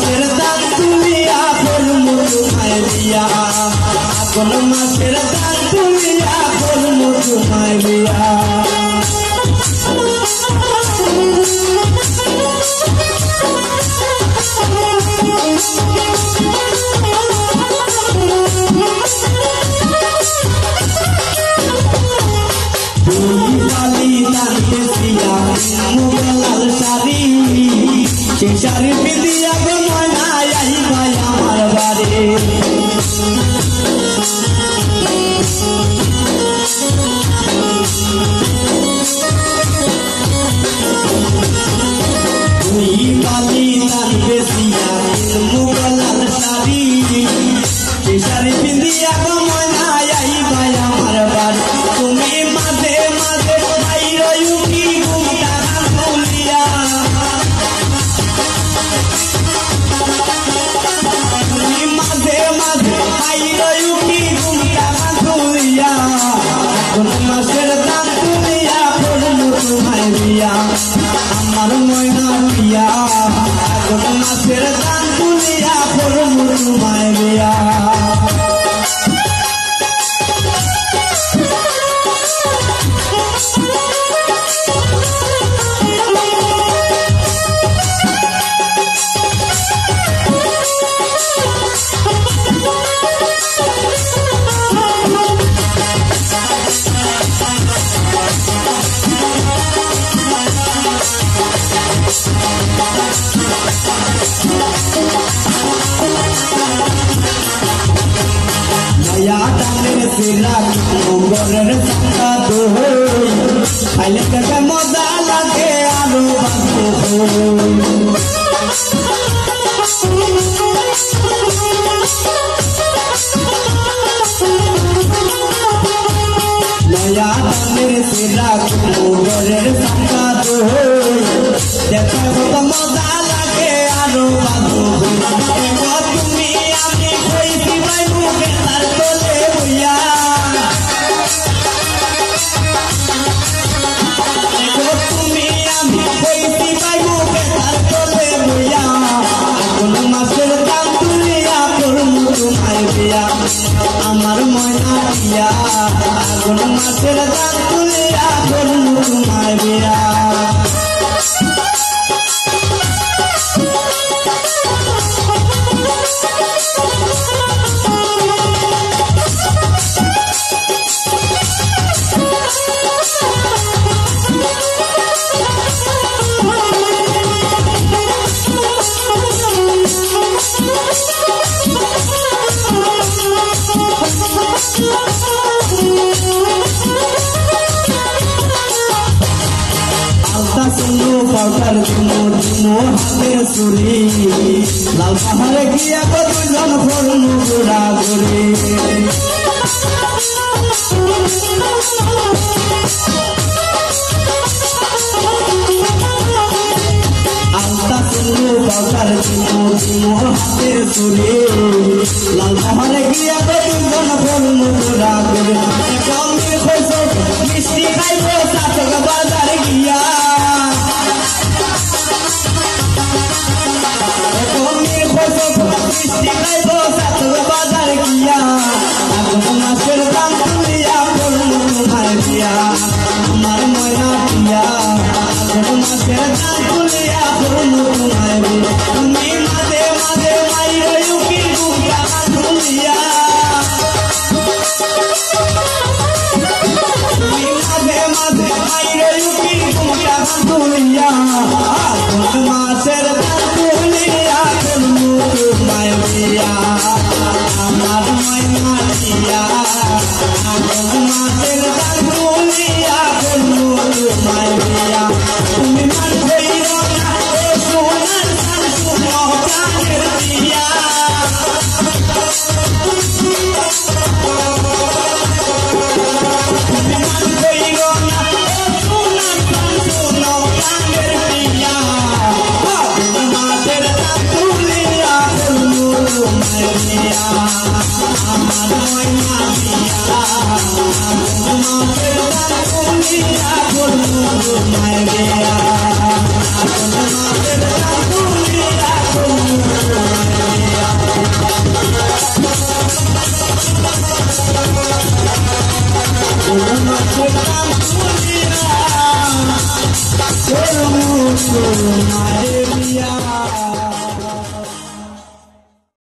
মাছের দান তুলিয়া করমু তোমায় বিয়া আগুন মাছের দান তুলিয়া করমু তোমায় বিয়া লাল শাড়ি সে শাড়ি পিঁধিয়া গো ময়না আইবা আমার বাড়ি তুই বালি দান বেশিয়া মুগ লাল শাড়ি সে শাড়ি পিঁধিয়া গো ময়না আইবা আমার বাড়ি তুমি মাঝে মাঝে বাইরে উঠি ঘুমটা তুলিয়া তুমি মাঝে মাঝে বাইরে উঠি ঘুমটা তুলিয়া কোন মাসের দাম তুলিয়া করমু তোমায় বিয়া আমার ময়না বিয়া কোন মাসের দাম তুলিয়া করমু তোমায় বিয়া মঙ্গলের সংখ্যা তো খাইলে কেটে মজা লাগে আরো নয়া দানের সেরা মঙ্গলের সংখ্যা তো দেখে মজা লাগে আরো তুমি আমি কইছি ভাই মুখে তার তোলে বইয়া তুমি আমি কইছি ভাই মুখে তার তোলে বইয়া কোন মাসের দাম তুলিয়া করমু তোমায় বিয়া আমার ময়না বিয়া কোন মাসের দাম তুলিয়া করমু তোমায় বিয়া পাউডার হাতের চুরি লাল পাহাড়ে গিয়া দুজন ফরমু গোড়া ঘুরে আলতা চুলু পাউডার হাতের চুরি লাল পাহাড়ে গিয়া দুজন ফরমু গোড়া ঘুরে কমে খোঁজ মিষ্টি খাইব চাচক বাজারে গিয়া মিষ্টি খাইব চাচক বাজার গিয়া আগুন মাছের দাম তুলিয়া করমু তোমায় বিয়া আমার ময়না বিয়া আগুন মাছের দাম তুলিয়া করমু তোমায় বিয়া তুমি মাঝে মাঝে মাইরে উকি ঘুমটা তুলিয়া তুমি মাঝে মাঝে মাইরে উকি ঘুমটা তুলিয়া আগুন মাছের দাম তুলিয়া করমু তোমায় বিয়া আমার ময়না বিয়া আগুন মাছের দাম তুলিয়া করমু তোমায় বিয়া তুমি মান কইরো না ও সোনার দান শুনো প্রাণের বিয়া তুমি মান কইরো না ও সোনার দান শুনো প্রাণের বিয়া আগুন মাছের দাম তুলিয়া করমু তোমায় বিয়া আমার ময়না বিয়া আগুন মাছের দাম তুলিয়া করমু তোমায় বিয়া আগুন মাছের দাম তুলিয়া করমু মাছের দাম তুলিয়া করমু তোমারে বিয়া।